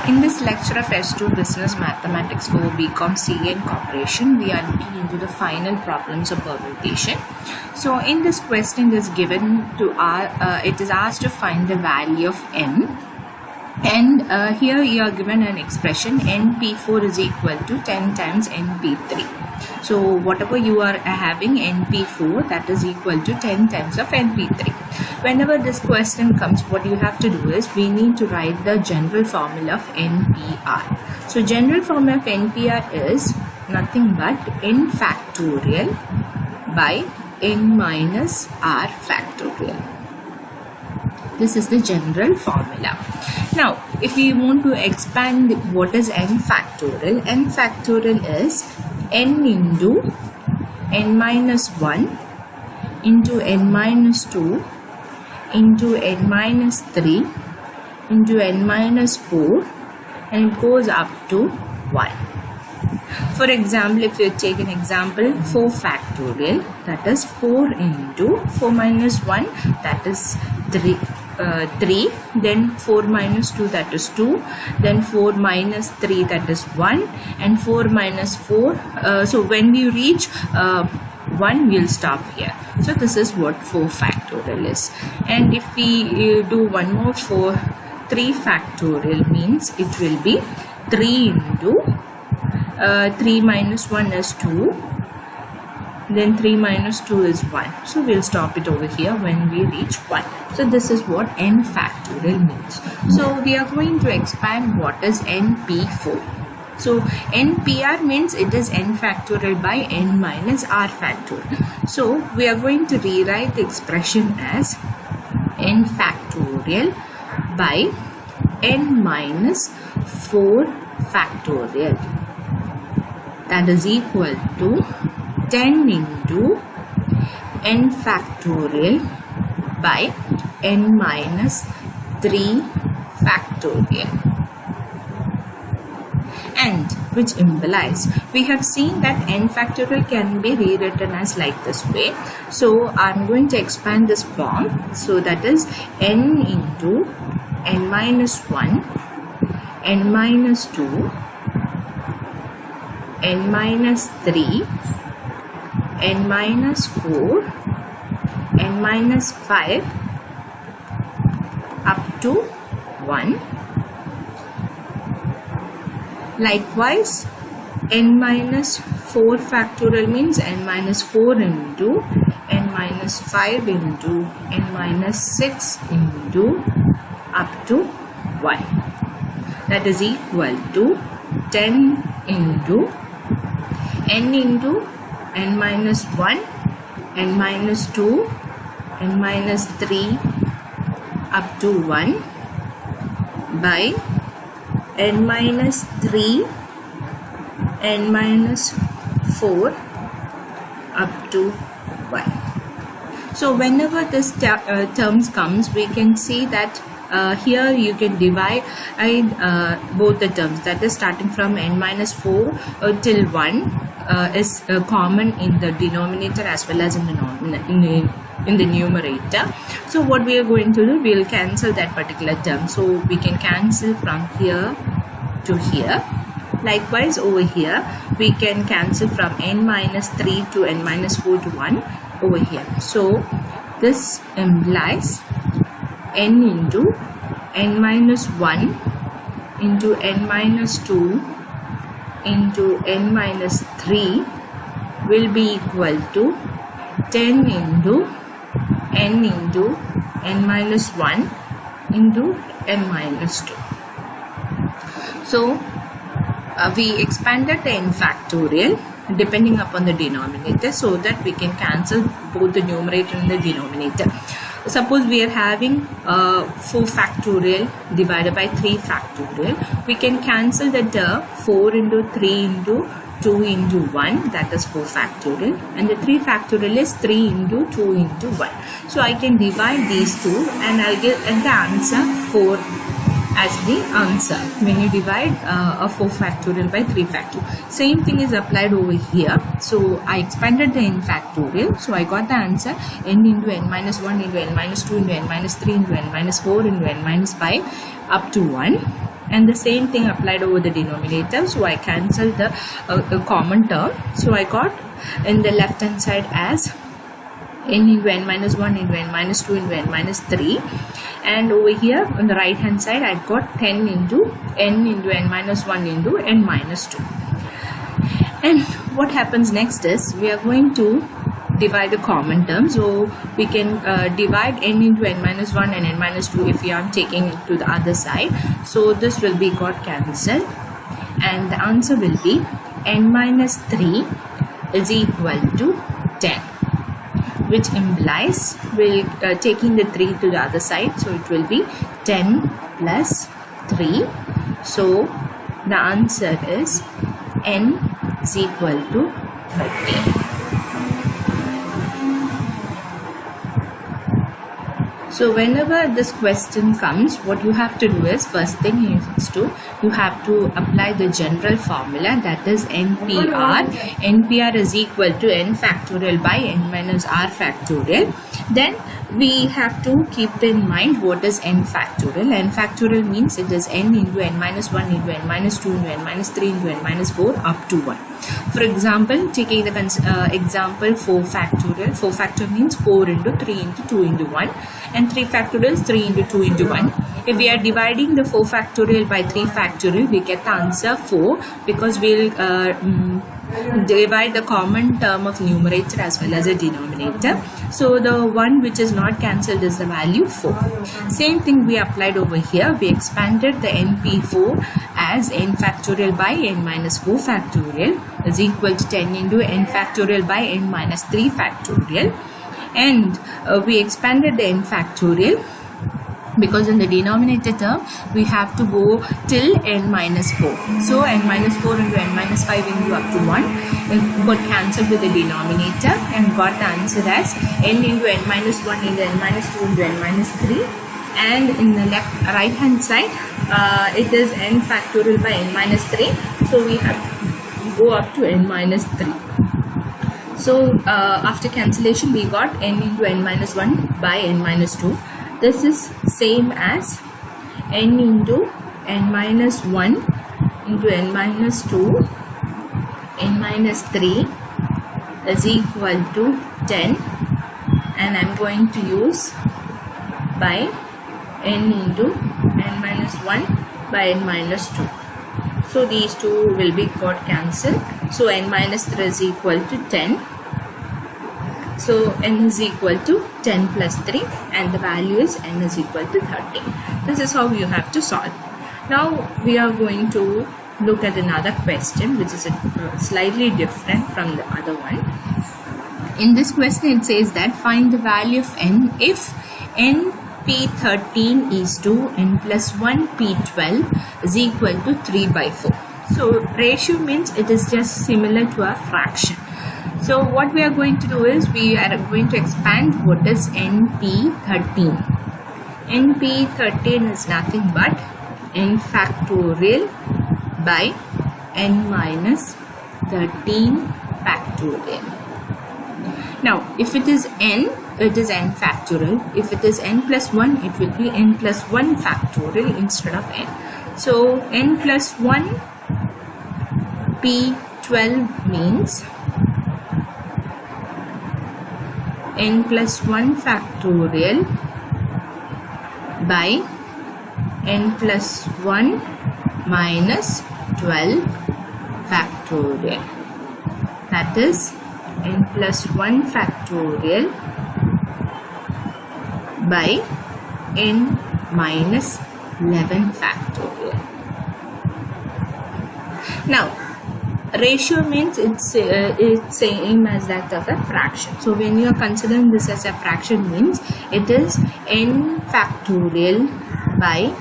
In this lecture of S2 Business Mathematics for BCom CA and Corporation, we are looking into the final problems of permutation. So in this question is given to it is asked to find the value of n, and here you are given an expression np4 is equal to 10 times np3. So whatever you are having np4, that is equal to 10 times of np3. Whenever this question comes, what you have to do is we need to write the general formula of NPR. So general formula of NPR is nothing but n factorial by n minus r factorial. This is the general formula. Now, if we want to expand what is n factorial is n into n minus 1 into n minus 2 into n minus 3 into n minus 4, and it goes up to 1. For example, if you take an example 4 factorial, that is 4 into 4 minus 1, that is 3, then 4 minus 2, that is 2, then 4 minus 3, that is 1, and 4 minus 4, so when we reach 1, we'll stop here. So this is what 4 factorial is. And if we do one more 3 factorial means it will be 3 into 3 minus 1 is 2, then 3 minus 2 is 1. So we'll stop it over here when we reach 1. So this is what n factorial means. So we are going to expand what is np4. So NPR means it is n factorial by n minus r factorial. So we are going to rewrite the expression as n factorial by n minus 4 factorial. That is equal to 10 into n factorial by n minus 3 factorial. And which implies we have seen that n factorial can be rewritten as like this way. So I'm going to expand this form. So that is n into n minus 1, n minus 2, n minus 3, n minus 4, n minus 5 up to 1. Likewise, n minus 4 factorial means n minus 4 into n minus 5 into n minus 6 into up to 1. That is equal to 10 into n minus 1, n minus 2, n minus 3 up to 1 by n minus 3, n minus 4 up to 1. So whenever this terms comes, we can see that here you can divide both the terms, that is starting from n minus 4 till 1 is common in the denominator as well as in the numerator. So what we are going to do, we will cancel that particular term. So we can cancel from here to here. Likewise over here we can cancel from n minus 3 to n minus 4 to 1 over here. So this implies n into n minus 1 into n minus 2 into n minus 3 will be equal to 10 into n minus 1 into n minus 2. So we expanded the n factorial depending upon the denominator so that we can cancel both the numerator and the denominator. Suppose we are having 4 factorial divided by 3 factorial, we can cancel the term 4 into 3 into 2 into 1, that is 4 factorial, and the 3 factorial is 3 into 2 into 1. So I can divide these two and I'll get the answer 4 as the answer when you divide a 4 factorial by 3 factorial. Same thing is applied over here. So I expanded the n factorial. So I got the answer n into n minus 1 into n minus 2 into n minus 3 into n minus 4 into n minus 5 up to 1. and the same thing applied over the denominator. So I cancelled the common term. So I got in the left hand side as n into n minus 1 into n minus 2 into n minus 3, and over here on the right hand side I got 10 into n into n minus 1 into n minus 2. And what happens next is we are going to divide the common term. So we can divide n into n minus 1 and n minus 2 if we are taking it to the other side. So this will be got cancelled, and the answer will be n minus 3 is equal to 10, which implies we'll taking the 3 to the other side, so it will be 10 plus 3. So the answer is n is equal to 30. So whenever this question comes, what you have to do is, first thing is you have to apply the general formula, that is NPR. NPR is equal to n factorial by n minus r factorial. Then we have to keep in mind what is n factorial. N factorial means it is n into n minus 1 into n minus 2 into n minus 3 into n minus 4 up to 1. For example, taking the example 4 factorial. 4 factorial means 4 into 3 into 2 into 1, and 3 factorial is 3 into 2 into 1. If we are dividing the 4 factorial by 3 factorial, we get the answer 4, because we'll divide the common term of numerator as well as a denominator. So the one which is not cancelled is the value 4. Same thing we applied over here. We expanded the NP4 as n factorial by n minus 4 factorial is equal to 10 into n factorial by n minus 3 factorial, and we expanded the n factorial because in the denominator term we have to go till n minus 4. So n minus 4 into n minus 5 into up to 1 got cancelled with the denominator and got the answer as n into n minus 1 into n minus 2 into n minus 3, and in the right hand side it is n factorial by n minus 3, so we have to go up to n minus 3. So after cancellation we got n into n minus 1 by n minus 2. This is same as n into n minus 1 into n minus 2 n minus 3 is equal to 10, and I'm going to use by n into n minus 1 by n minus 2. So these two will be got cancelled. So n minus 3 is equal to 10. So n is equal to 10 plus 3, and the value is n is equal to 30. This is how you have to solve. Now we are going to look at another question which is slightly different from the other one. In this question it says that find the value of n if n p13 is to n plus 1 p12 is equal to 3 by 4. So ratio means it is just similar to a fraction. So what we are going to do is we are going to expand what is NP13. NP13 is nothing but n factorial by n minus 13 factorial. Now if it is n, it is n factorial. If it is n plus 1, it will be n plus 1 factorial instead of n. So n plus 1 p12 means n plus 1 factorial by n plus 1 minus 12 factorial. That is n plus 1 factorial by n minus 11 factorial. Now ratio means it's same as that of a fraction. So when you are considering this as a fraction means it is n factorial by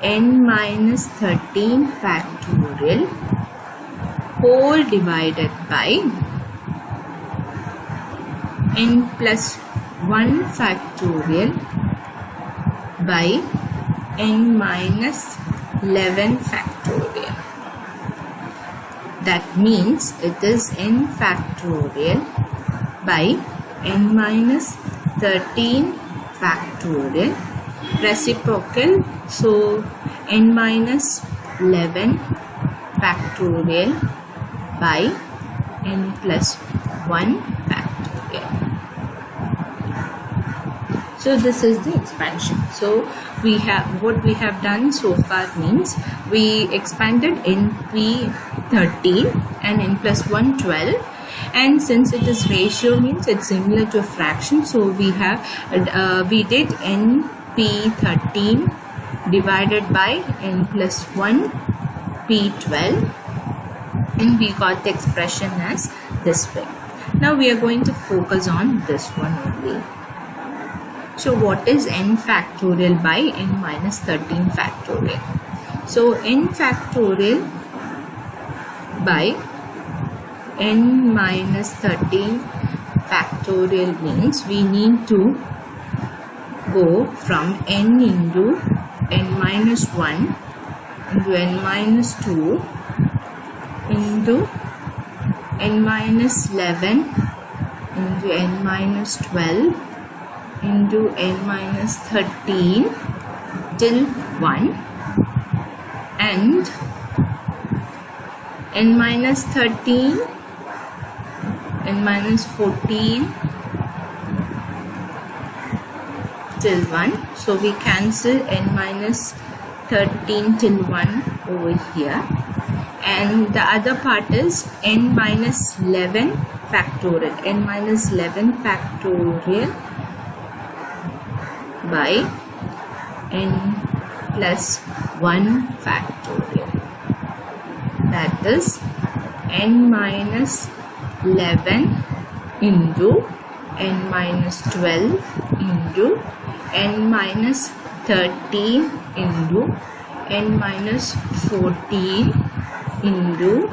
n minus 13 factorial whole divided by n plus 1 factorial by n minus 11 factorial. That means it is n factorial by n minus 13 factorial reciprocal. So n minus 11 factorial by n plus 1 factorial. So this is the expansion. So what we have done so far means we expanded np13 and n plus 1 12, and since it is ratio means it's similar to a fraction, so we did np13 divided by n plus 1 p12, and we got the expression as this way. Now we are going to focus on this one only. So what is n factorial by n minus 13 factorial? So n factorial by n minus 13 factorial means we need to go from n into n minus 1 into n minus 2 into n minus 11 into n minus 12 into n minus 13 till 1, and n minus 13, n minus 14 till 1. So we cancel n minus 13 till 1 over here, and the other part is n minus 11 factorial, n minus 11 factorial by n plus 1 factorial, that is n minus 11 into n minus 12 into n minus 13 into n minus 14 into,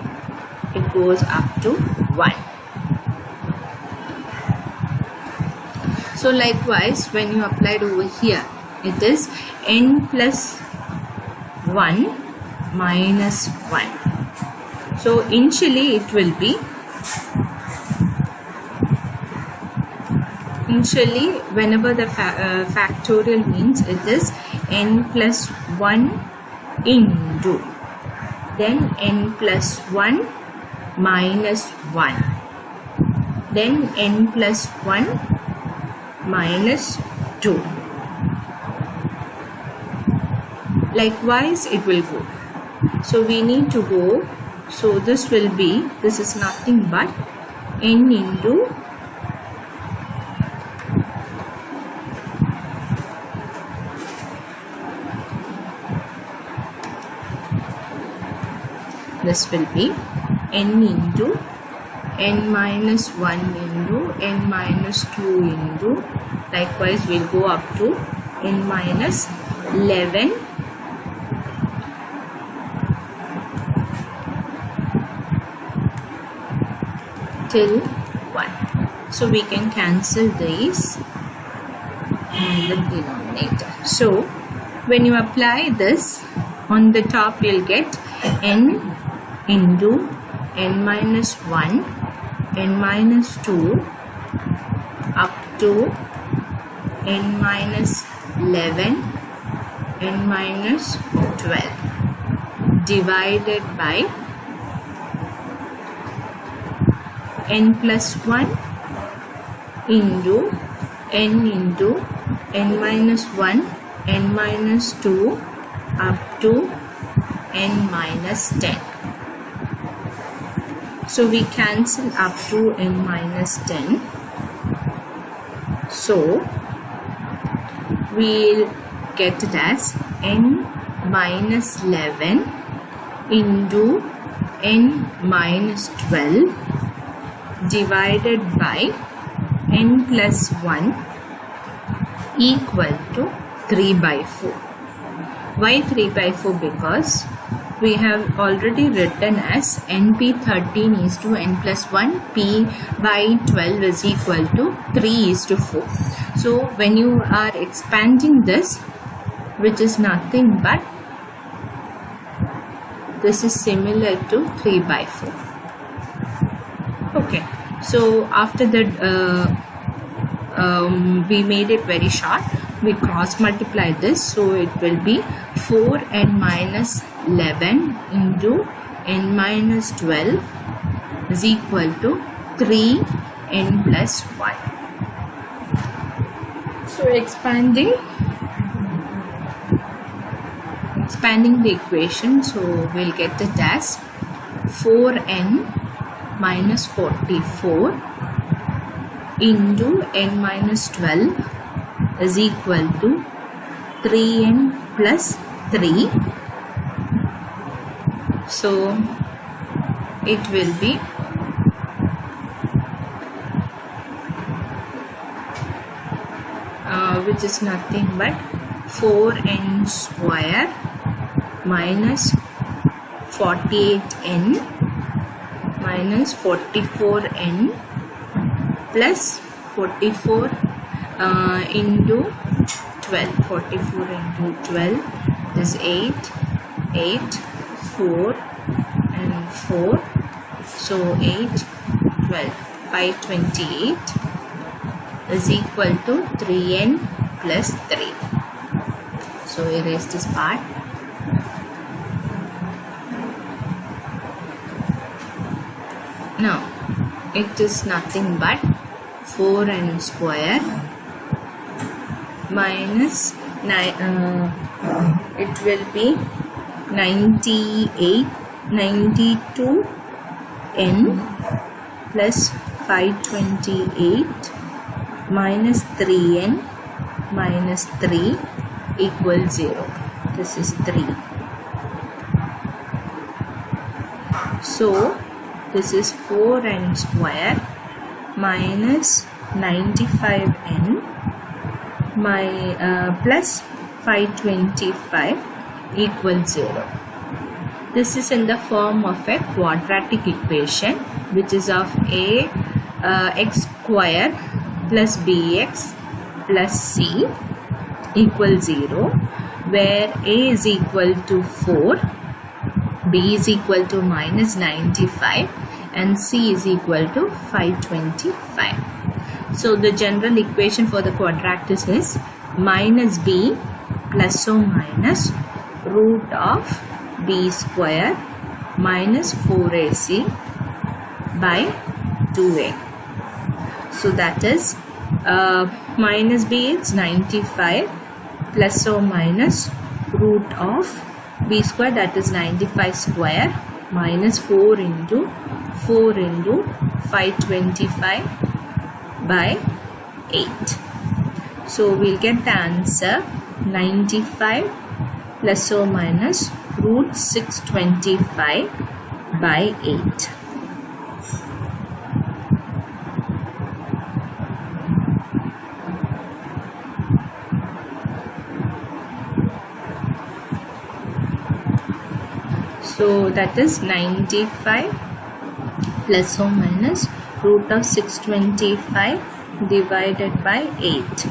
it goes up to 1. So likewise, when you apply it over here, it is n plus 1 minus 1. So initially it will be, whenever the factorial means, it is n plus 1 into, then n plus 1 minus 1, then n plus 1 minus 2. Likewise it will go. So we need to go, so this is nothing but n into this will be n into n minus 1 into n minus 2 into, likewise we'll go up to n minus 11 till 1. So we can cancel these on the denominator. So when you apply this, on the top you'll get n into n minus 1, n minus 2 up to n minus 11, n minus 12 divided by n plus 1 into n minus 1, n minus 2 up to n minus 10. So we cancel up to n minus 10. So we'll get it as n minus 11 into n minus 12 divided by n plus 1 equal to 3 by 4. Why 3 by 4? Because we have already written as np13 is to n plus 1, p by 12 is equal to 3 is to 4. So when you are expanding this, which is nothing but, this is similar to 3 by 4. Okay, so after that we made it very short. we cross multiply this, so it will be 4n minus 11 into n minus 12 is equal to 3n plus 1. So expanding the equation, so we'll get it as 4n minus 44 into n minus 12 is equal to 3n plus 3. So it will be which is nothing but 4n square minus 48n minus 44n plus 44 into 12. 44 into 12 is 8, 4 and 4. So 8, 12, 528 is equal to 3n plus 3. So erase this part. Now it is nothing but 4n square minus 9, it will be 92n plus 528 minus 3n minus 3 equals 0. This is 3. So this is 4n square minus 95n plus 525 equals 0. This is in the form of a quadratic equation, which is of x square plus bx plus c equals 0, where a is equal to 4, b is equal to minus 95 and c is equal to 525. So the general equation for the quadratic is minus b plus or minus root of b square minus 4ac by 2a. So that is minus b is 95 plus or minus root of b square, that is 95 square minus 4 into 525 by 8. So we'll get the answer 95 plus or minus root 625 by 8. So that is 95 plus or minus root of 625 divided by 8.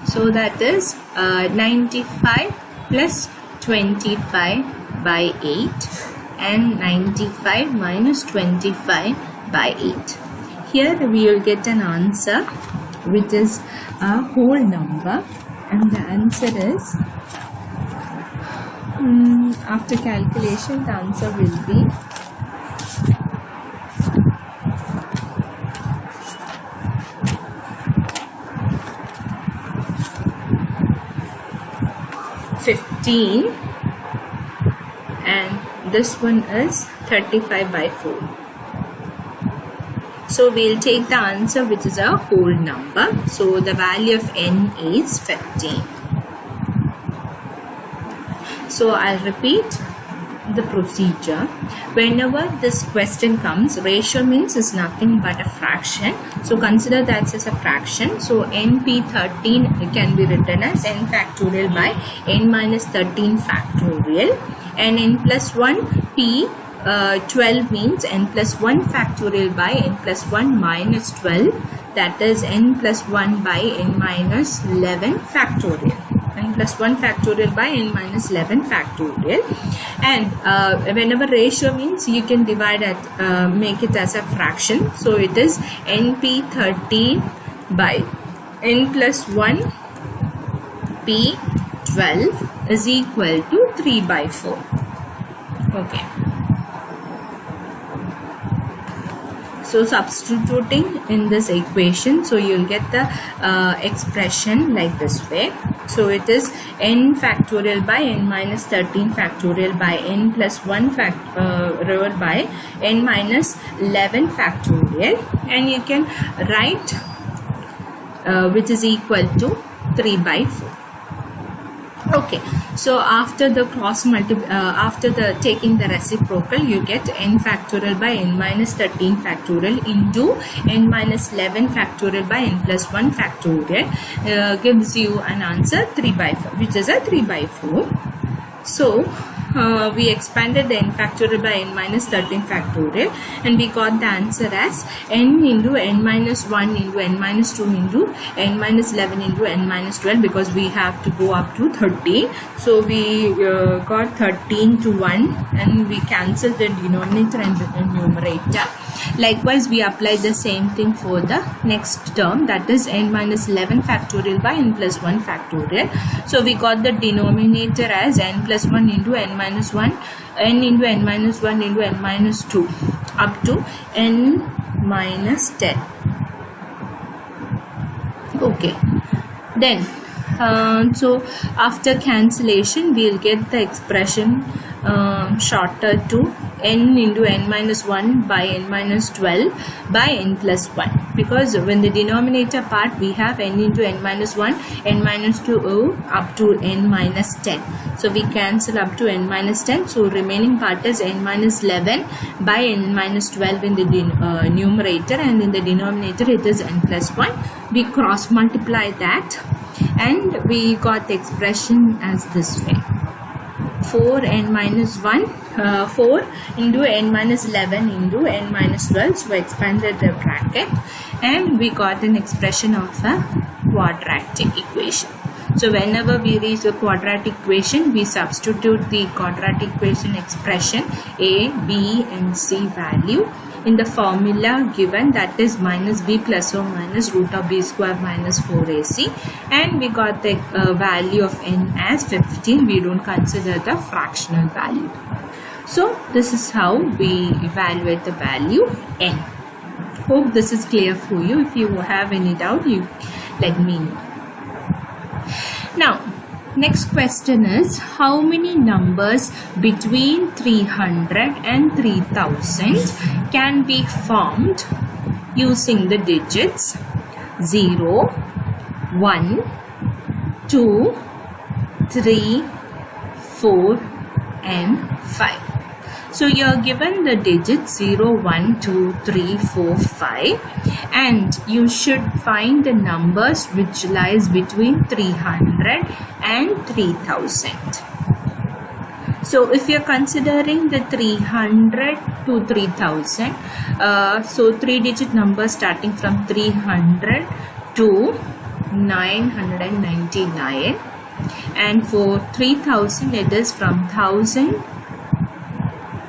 So that is 95 plus 25 by 8 and 95 minus 25 by 8. Here we will get an answer which is a whole number, and the answer is after calculation the answer will be 15, and this one is 35 by 4. So we'll take the answer which is a whole number. So the value of n is 15. So I'll repeat the procedure. Whenever this question comes, ratio means is nothing but a fraction. So consider that as a fraction. So np13 can be written as n factorial by n minus 13 factorial, and n plus 1 p 12 means n plus 1 factorial by n plus 1 minus 12, that is n plus 1 by n minus 11 factorial. N plus 1 factorial by n minus 11 factorial. And whenever ratio means you can divide it, make it as a fraction. So it is np13 by n plus 1 P12 is equal to 3 by 4. Okay. So substituting in this equation, so you'll get the expression like this way. So it is n factorial by n minus 13 factorial by n plus 1 factorial by n minus 11 factorial, and you can write which is equal to 3 by 4. Okay, so after the taking the reciprocal, you get n factorial by n minus 13 factorial into n minus 11 factorial by n plus 1 factorial gives you an answer 3 by 4, which is a 3 by 4. So we expanded the n factorial by n minus 13 factorial, and we got the answer as n into n minus 1 into n minus 2 into n minus 11 into n minus 12, because we have to go up to 13. So we got 13 to 1, and we cancelled the denominator and the numerator. Likewise, we apply the same thing for the next term, that is n minus 11 factorial by n plus 1 factorial. So we got the denominator as n plus 1 into n minus 1, n into n minus 1 into n minus 2 up to n minus 10. Okay, then so after cancellation, we'll get the expression shorter to n into n minus 1 by n minus 12 by n plus 1, because when the denominator part we have n into n minus 1, n minus 2 up to n minus 10. So we cancel up to n minus 10. So remaining part is n minus 11 by n minus 12 in the numerator, and in the denominator it is n plus 1. We cross multiply that, and we got the expression as this way: 4n minus 1, 4 into n minus 11 into n minus 12. So we expanded the bracket, and we got an expression of a quadratic equation. So whenever we reach the quadratic equation, we substitute the quadratic equation expression a, b and c value in the formula given, that is minus b plus or minus root of b square minus 4ac, and we got the value of n as 15. We don't consider the fractional value. So this is how we evaluate the value n. Hope this is clear for you. If you have any doubt, you let me know. Now, next question is, how many numbers between 300 and 3000 can be formed using the digits 0, 1, 2, 3, 4 and 5. So you are given the digits 0, 1, 2, 3, 4, 5, and you should find the numbers which lies between 300 and 3000. So if you are considering the 300 to 3000, so 3-digit numbers starting from 300 to 999, and for 3000 it is from 1000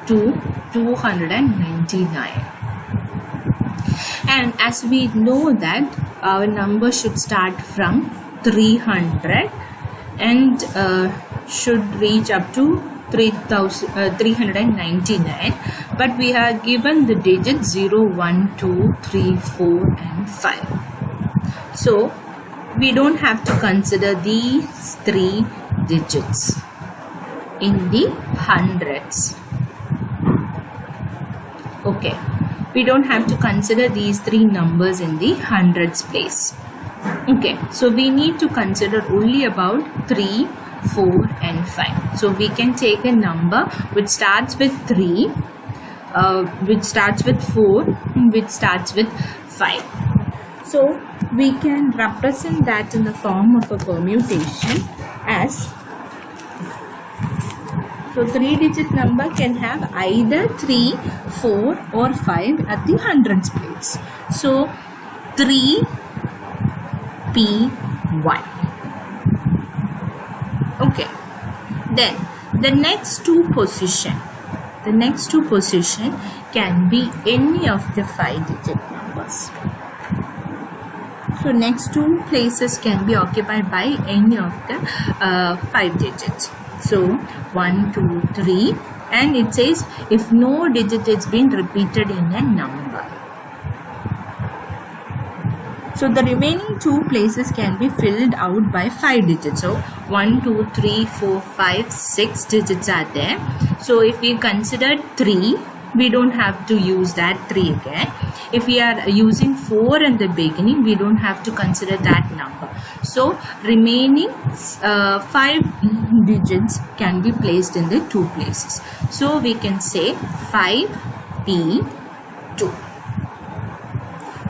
to 299. And as we know that our number should start from 300 and should reach up to 399, but we are given the digits 0, 1, 2, 3, 4 and 5. So we don't have to consider these 3 digits in the hundreds. Okay, we don't have to consider these 3 numbers in the hundreds place. Okay, so we need to consider only about 3, 4 and 5. So we can take a number which starts with 3, which starts with 4, which starts with 5. So we can represent that in the form of a permutation as, so 3-digit number can have either 3, 4 or 5 at the hundreds place. So 3P1. Okay. Then the next two position can be any of the 5-digit numbers. So next two places can be occupied by any of the 5 digits. So 1, 2, 3, and it says if no digit is been repeated in a number. So the remaining 2 places can be filled out by 5 digits. So 1, 2, 3, 4, 5, 6 digits are there. So if we consider 3, we don't have to use that 3 again. If we are using 4 in the beginning, we don't have to consider that number. So remaining 5 digits can be placed in the 2 places. So we can say 5P2.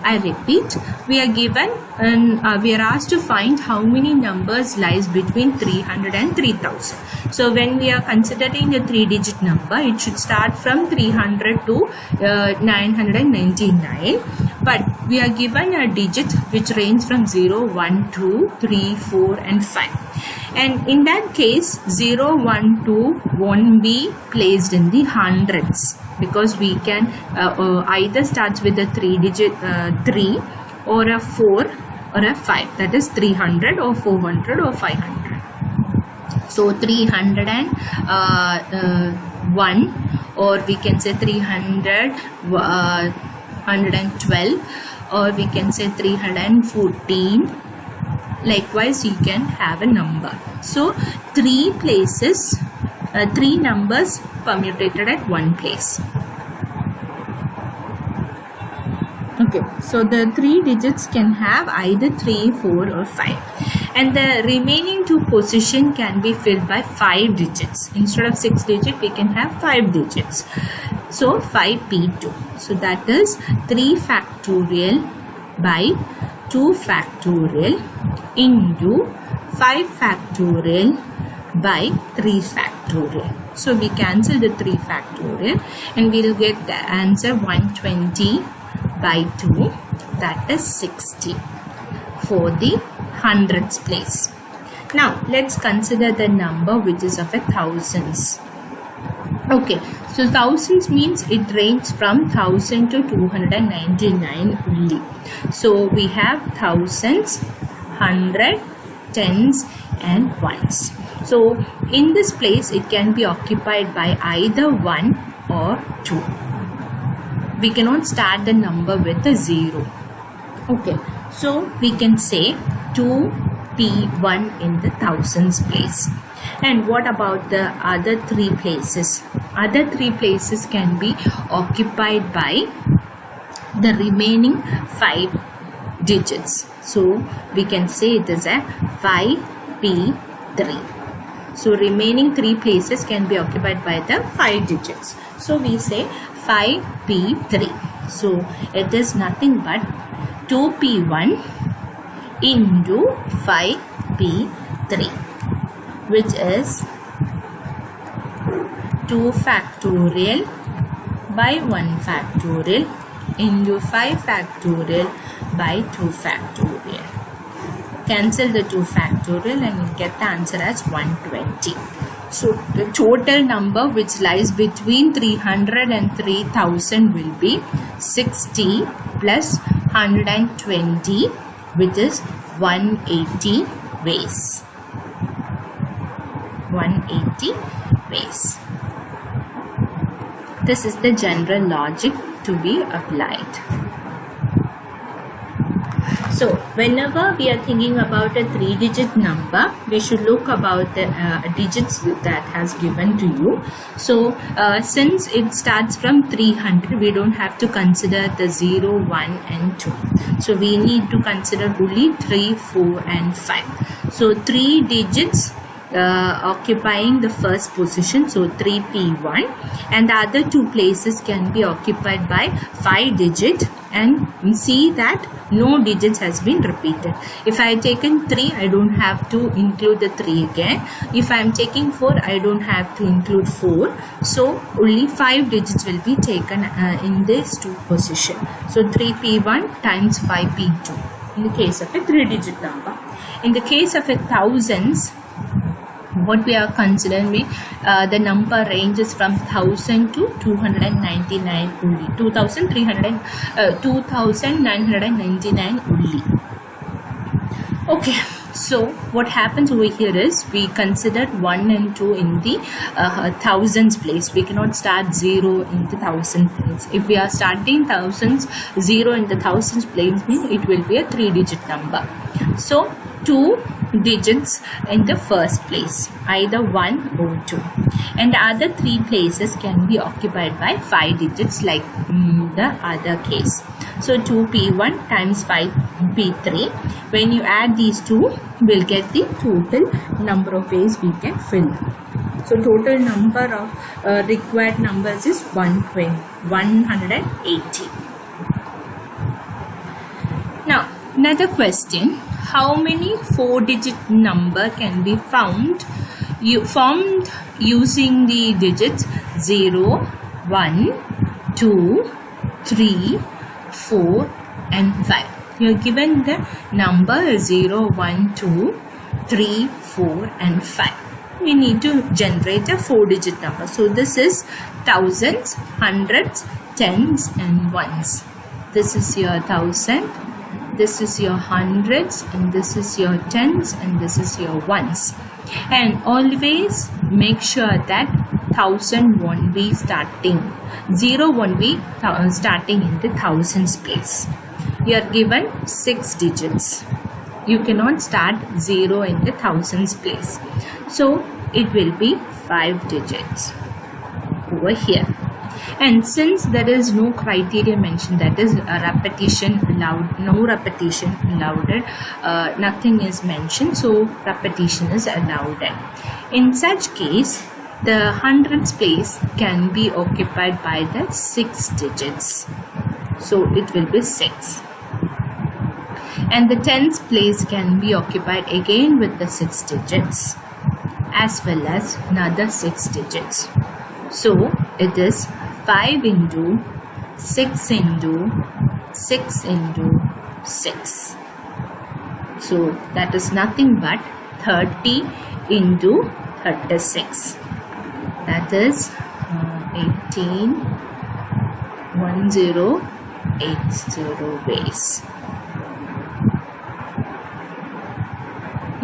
I repeat, we are given and we are asked to find how many numbers lies between 300 and 3000. So when we are considering a 3-digit number, it should start from 300 to 999. But we are given a digit which range from 0, 1, 2, 3, 4 and 5. And in that case, 0, 1, 2 won't be placed in the hundreds, because we can either starts with a 3-digit 3 or a 4 or a 5, that is 300 or 400 or 500. So 301, or we can say 112, or we can say 314. Likewise, you can have a number. So 3 places, 3 numbers permutated at 1 place. Okay, so the 3 digits can have either 3, 4 or 5, and the remaining 2 position can be filled by 5 digits. Instead of 6 digits, we can have 5 digits. So 5P2. So that is 3 factorial by 2 factorial into 5 factorial by 3 factorial. So we cancel the 3 factorial and we will get the answer 120 by 2, that is 60 for the hundreds place. Now let's consider the number which is of a thousands. Okay, so thousands means it ranges from 1000 to 299 only. So we have thousands, hundred, tens and ones. So in this place it can be occupied by either 1 or 2. We cannot start the number with a 0. Okay, so we can say 2P1 in the thousands place. And what about the other 3 places? Other 3 places can be occupied by the remaining 5 digits. So we can say it is a 5P3. So remaining 3 places can be occupied by the 5 digits. So we say 5P3. So it is nothing but 2P1 into 5P3, which is 2 factorial by 1 factorial into 5 factorial by 2 factorial. Cancel the 2 factorial and you get the answer as 120. So the total number which lies between 300 and 3000 will be 60 plus 120, which is 180 ways. 180 ways. This is the general logic to be applied. So whenever we are thinking about a 3-digit number, we should look about the digits that has given to you. So since it starts from 300, we don't have to consider the 0, 1 and 2. So we need to consider only 3, 4 and 5. So 3 digits occupying the first position, so 3P1, and the other 2 places can be occupied by 5 digit, and see that no digits has been repeated. If I taken 3, I don't have to include the 3 again. If I am taking 4, I don't have to include 4. So only 5 digits will be taken in this 2 position. So 3P1 times 5P2 in the case of a 3-digit number. In the case of a thousands, what we are considering, the number ranges from 1000 to 299 only. 2999 only. Okay, so what happens over here is we considered 1 and 2 in the thousands place. We cannot start 0 in the thousand place. If we are starting thousands, 0 in the thousands place means it will be a 3-digit number. So 2 digits in the first place, either 1 or 2, and the other 3 places can be occupied by 5 digits like the other case. So 2p1 times 5p3, when you add these two, we'll get the total number of ways we can fill. So total number of required numbers is 180. Now another question, how many 4-digit number can be formed using the digits 0, 1, 2, 3, 4 and 5. You are given the number 0, 1, 2, 3, 4 and 5. We need to generate a 4-digit number. So this is thousands, hundreds, tens and ones. This is your thousand, this is your hundreds, and this is your tens, and this is your ones. And always make sure that 1000 won't be starting, 0 won't be starting in the thousands place. You are given 6 digits. You cannot start 0 in the thousands place. So it will be 5 digits over here. And since there is no criteria mentioned, that is a repetition allowed, no repetition allowed, nothing is mentioned, so repetition is allowed. In such case, the hundreds place can be occupied by the 6 digits, so it will be 6. And the tens place can be occupied again with the 6 digits as well as another 6 digits. So it is 5 into 6 into 6 into 6. So that is nothing but 30 into 36. That is 1080 ways.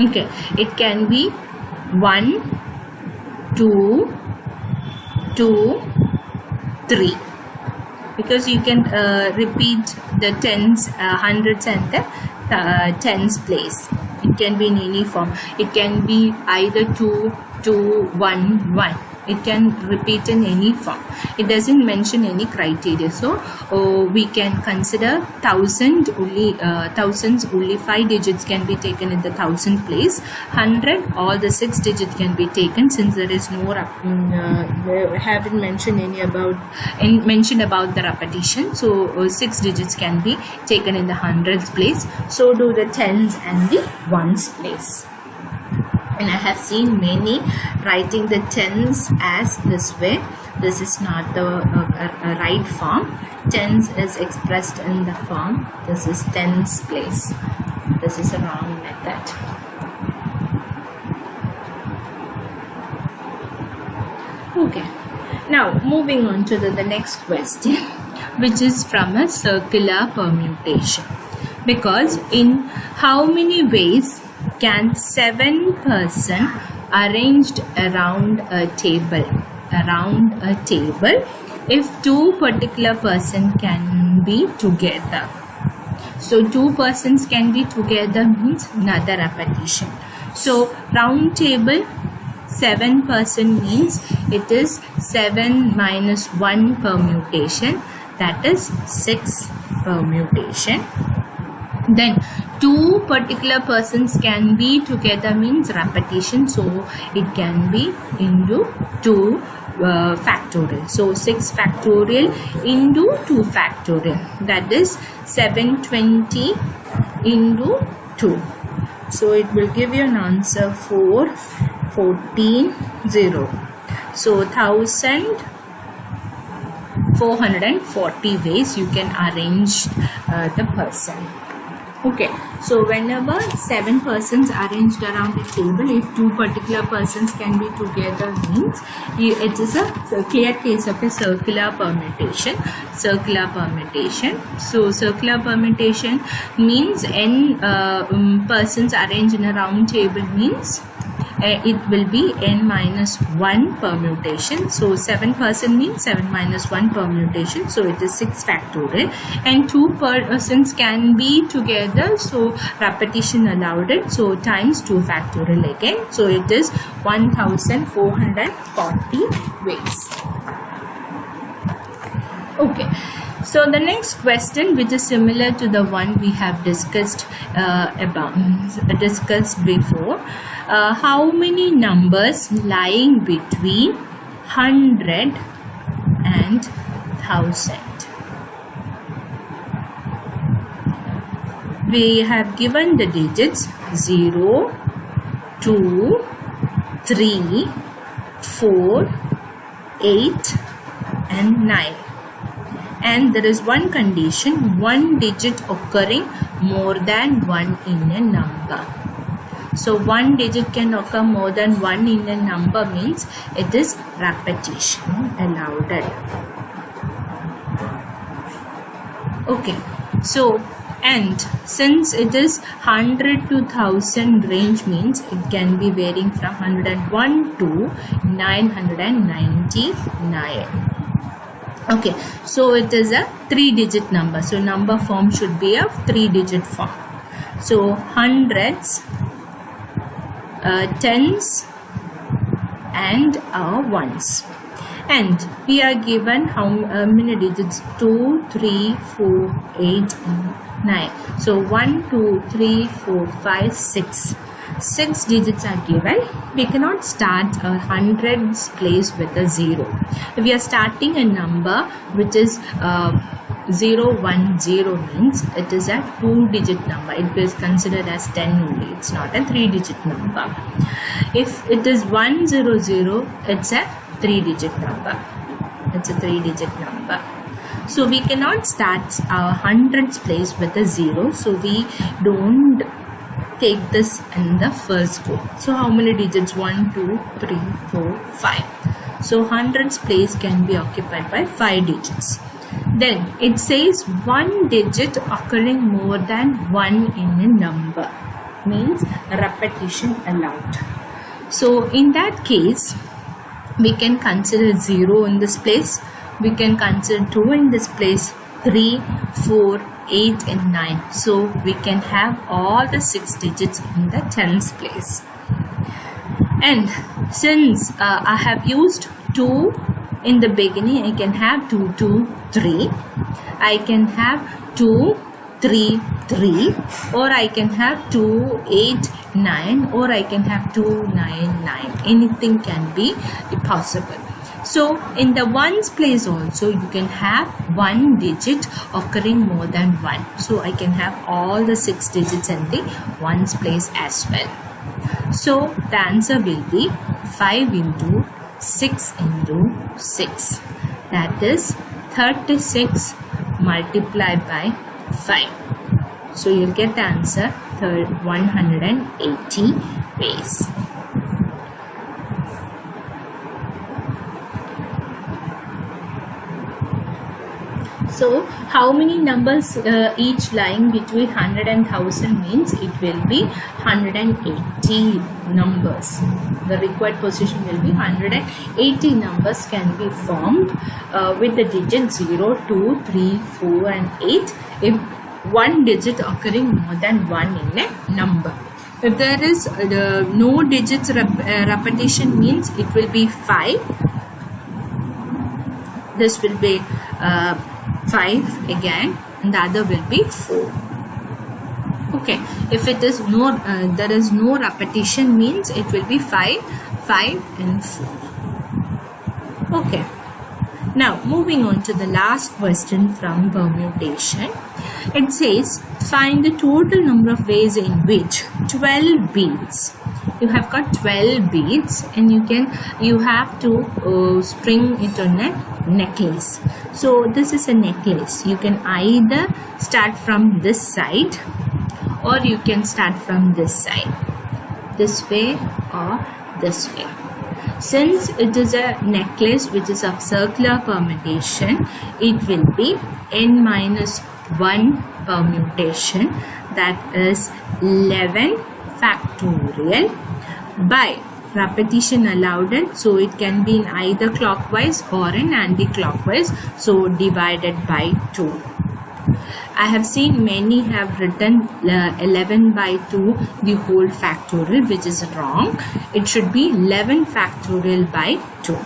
Okay, it can be 1, 2, 2, 3, because you can repeat the tens, hundreds and the tens place. It can be in any form. It can be either 2, 2, 1, 1. It can repeat in any form. It doesn't mention any criteria. So we can consider thousands only 5 digits can be taken in the thousand place. 100, all the 6 digits can be taken, since there is no they haven't mentioned any about the repetition. So 6 digits can be taken in the hundreds place. So do the tens and the ones place. And I have seen many writing the tens as this way. This is not the right form. Tens is expressed in the form. This is tens place. This is a wrong method. Okay. Now moving on to the next question, which is from a circular permutation. Because in how many ways can 7 persons arranged around a table if 2 particular persons can be together? So 2 persons can be together means another repetition. So round table 7 person means it is 7 minus 1 permutation, that is 6 permutation. Then 2 particular persons can be together means repetition, so it can be into 2 factorial. So 6 factorial into 2 factorial, that is 720 into 2. So it will give you an answer 440. So 1440 ways you can arrange the person. Okay, so whenever 7 persons arranged around a table, if 2 particular persons can be together means it is a clear case of a circular permutation. Circular permutation. So circular permutation means n persons arranged in a round table means it will be n minus 1 permutation. So 7 person means 7 minus 1 permutation. So it is 6 factorial, and 2 persons can be together. So repetition allowed it. So times 2 factorial again. So it is 1440 ways. Okay. So the next question, which is similar to the one we have discussed before, how many numbers lying between 100 and 1000? We have given the digits 0, 2, 3, 4, 8 and 9. And there is one condition, one digit occurring more than one in a number. So one digit can occur more than one in a number means it is repetition allowed. Okay, so and since it is 100 to 1000 range means it can be varying from 101 to 999. Okay, so it is a 3-digit number. So number form should be a 3-digit form. So hundreds, tens and ones. And we are given how many digits? 2, 3, 4, 8 and 9. So 1, 2, 3, 4, 5, 6. 6 digits are given. We cannot start a hundreds place with a 0. If we are starting a number which is 0, 1, 0 means it is a 2-digit number. It is considered as 10 only. It's not a 3-digit number. If it is 1, 0, 0, it's a 3-digit number. It's a 3-digit number. So we cannot start our hundreds place with a 0. So we don't take this in the first go. So how many digits? 1, 2, 3, 4, 5. So hundreds place can be occupied by 5 digits. Then it says one digit occurring more than one in a number means repetition allowed. So in that case we can consider 0 in this place. We can consider 2 in this place, 3, 4, 8 and 9. So we can have all the 6 digits in the tens place. And since I have used 2 in the beginning, I can have 2, 2, 3. I can have 2, 3, 3. Or I can have 2, 8, 9. Or I can have 2, 9, 9. Anything can be possible. So in the ones place also you can have one digit occurring more than one. So I can have all the 6 digits in the ones place as well. So the answer will be 5 into 6 into 6. That is 36 multiplied by 5. So you'll get the answer 180 ways. So how many numbers each lying between 100 and 1000 means it will be 180 numbers. The required position will be 180 numbers can be formed with the digits 0, 2, 3, 4 and 8 if one digit occurring more than one in a number. If there is no digits repetition means it will be 5. This will be 5 again and the other will be 4. Okay, if it is no there is no repetition means it will be 5, 5 and 4. Okay, now moving on to the last question from permutation. It says find the total number of ways in which 12 beads. You have got 12 beads and you have to string it on a necklace. So this is a necklace. You can either start from this side or you can start from this side, this way or this way. Since it is a necklace which is of circular permutation, it will be n minus 1 permutation, that is 11 factorial by repetition allowed, and so it can be in either clockwise or in anti-clockwise, so divided by 2. I have seen many have written 11 by 2 the whole factorial, which is wrong. It should be 11 factorial by 2.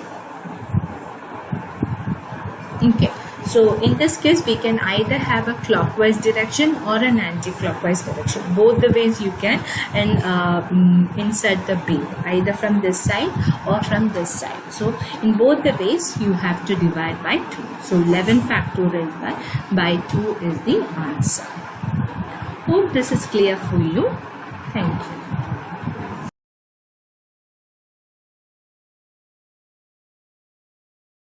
Okay, so in this case we can either have a clockwise direction or an anti-clockwise direction. Both the ways you can insert the bead, either from this side or from this side. So in both the ways you have to divide by 2. So 11 factorial by 2 is the answer. Hope this is clear for you. Thank you.